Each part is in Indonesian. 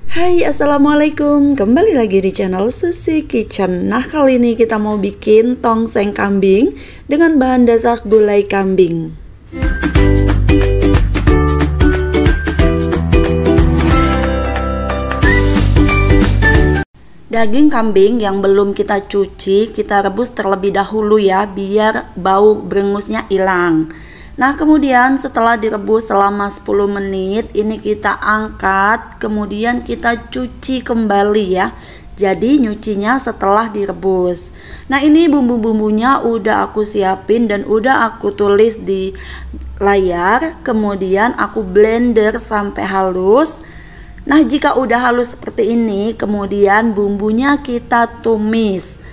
Hai, assalamualaikum. Kembali lagi di channel Susi Kitchen. Nah, kali ini kita mau bikin tongseng kambing dengan bahan dasar gulai kambing. Daging kambing yang belum kita cuci, kita rebus terlebih dahulu ya, biar bau berengusnya hilang. Nah, kemudian setelah direbus selama 10 menit, ini kita angkat, kemudian kita cuci kembali ya. Jadi nyucinya setelah direbus. Nah, ini bumbu-bumbunya udah aku siapin dan udah aku tulis di layar. Kemudian aku blender sampai halus. Nah, jika udah halus seperti ini, kemudian bumbunya kita tumis.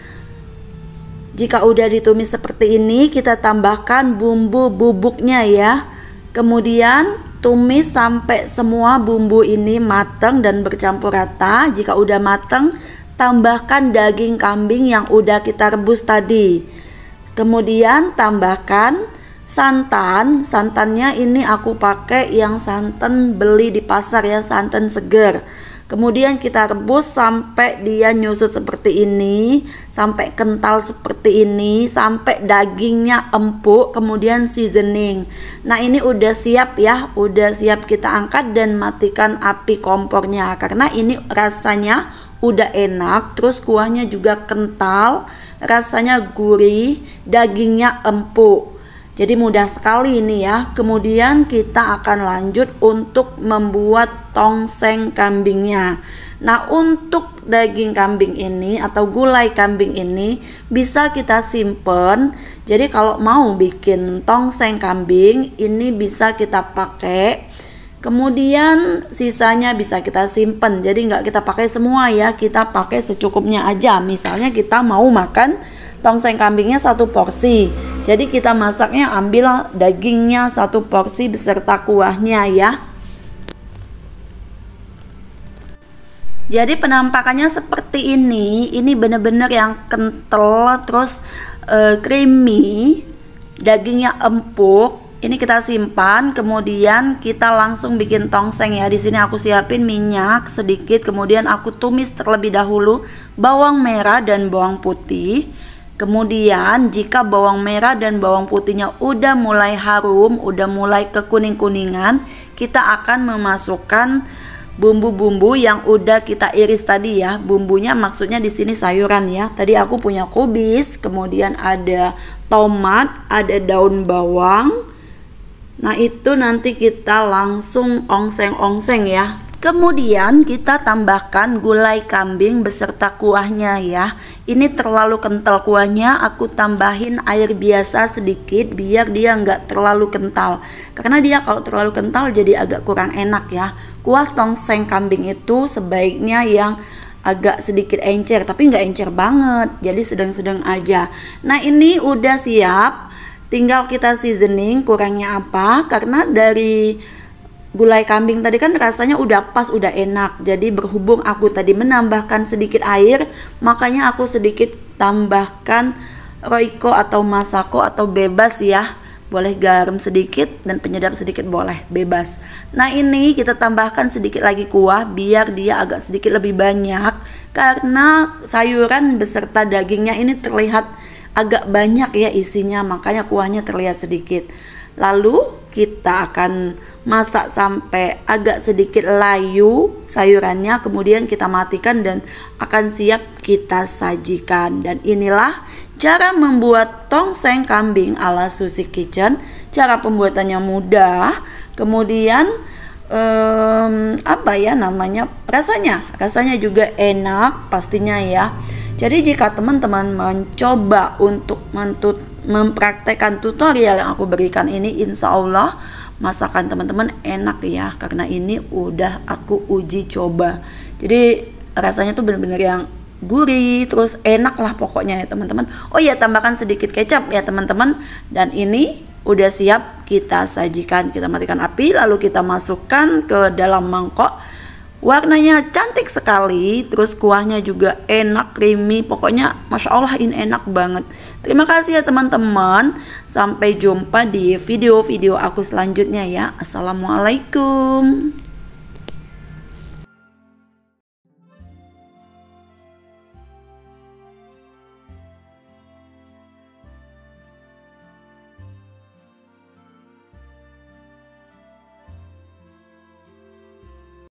Jika udah ditumis seperti ini, kita tambahkan bumbu bubuknya ya. Kemudian tumis sampai semua bumbu ini matang dan bercampur rata. Jika udah matang, tambahkan daging kambing yang udah kita rebus tadi. Kemudian tambahkan santan. Santannya ini aku pakai yang santan beli di pasar ya, santan seger. Kemudian kita rebus sampai dia nyusut seperti ini, sampai kental seperti ini, sampai dagingnya empuk. Kemudian seasoning. Nah, ini udah siap ya, udah siap kita angkat dan matikan api kompornya. Karena ini rasanya udah enak, terus kuahnya juga kental, rasanya gurih, dagingnya empuk. Jadi mudah sekali ini ya. Kemudian kita akan lanjut untuk membuat tongseng kambingnya. Nah, untuk daging kambing ini atau gulai kambing ini bisa kita simpen. Jadi kalau mau bikin tongseng kambing ini bisa kita pakai. Kemudian sisanya bisa kita simpen. Jadi nggak kita pakai semua ya, kita pakai secukupnya aja. Misalnya kita mau makan tongseng kambingnya 1 porsi. Jadi kita masaknya ambil dagingnya 1 porsi beserta kuahnya ya. Jadi penampakannya seperti ini. Ini bener-bener yang kental, terus creamy, dagingnya empuk. Ini kita simpan, kemudian kita langsung bikin tongseng ya. Di sini aku siapin minyak sedikit, kemudian aku tumis terlebih dahulu bawang merah dan bawang putih. Kemudian jika bawang merah dan bawang putihnya udah mulai harum, udah mulai kekuning-kuningan, kita akan memasukkan bumbu-bumbu yang udah kita iris tadi ya. Bumbunya maksudnya di sini sayuran ya. Tadi aku punya kubis, kemudian ada tomat, ada daun bawang. Nah, itu nanti kita langsung ongseng-ongseng ya. Kemudian kita tambahkan gulai kambing beserta kuahnya ya. Ini terlalu kental kuahnya, aku tambahin air biasa sedikit biar dia nggak terlalu kental. Karena dia kalau terlalu kental jadi agak kurang enak ya. Kuah tongseng kambing itu sebaiknya yang agak sedikit encer, tapi nggak encer banget, jadi sedang-sedang aja. Nah, ini udah siap, tinggal kita seasoning kurangnya apa. Karena dari gulai kambing tadi kan rasanya udah pas, udah enak. Jadi berhubung aku tadi menambahkan sedikit air, makanya aku sedikit tambahkan Royco atau Masako atau bebas ya. Boleh garam sedikit dan penyedap sedikit, boleh bebas. Nah, ini kita tambahkan sedikit lagi kuah biar dia agak sedikit lebih banyak. Karena sayuran beserta dagingnya ini terlihat agak banyak ya isinya, makanya kuahnya terlihat sedikit. Lalu kita akan masak sampai agak sedikit layu sayurannya, kemudian kita matikan dan akan siap kita sajikan. Dan inilah cara membuat tongseng kambing ala Susi Kitchen. Cara pembuatannya mudah, kemudian apa ya namanya, rasanya juga enak pastinya ya. Jadi jika teman-teman mencoba untuk mempraktekkan tutorial yang aku berikan ini, insya Allah masakan teman-teman enak ya. Karena ini udah aku uji coba. Jadi rasanya tuh bener-bener yang gurih, terus enak lah pokoknya ya teman-teman. Oh ya, tambahkan sedikit kecap ya teman-teman. Dan ini udah siap kita sajikan. Kita matikan api, lalu kita masukkan ke dalam mangkok. Warnanya cantik sekali, terus kuahnya juga enak, creamy. Pokoknya Masya Allah ini enak banget. Terima kasih ya teman-teman. Sampai jumpa di video-video aku selanjutnya ya. Assalamualaikum.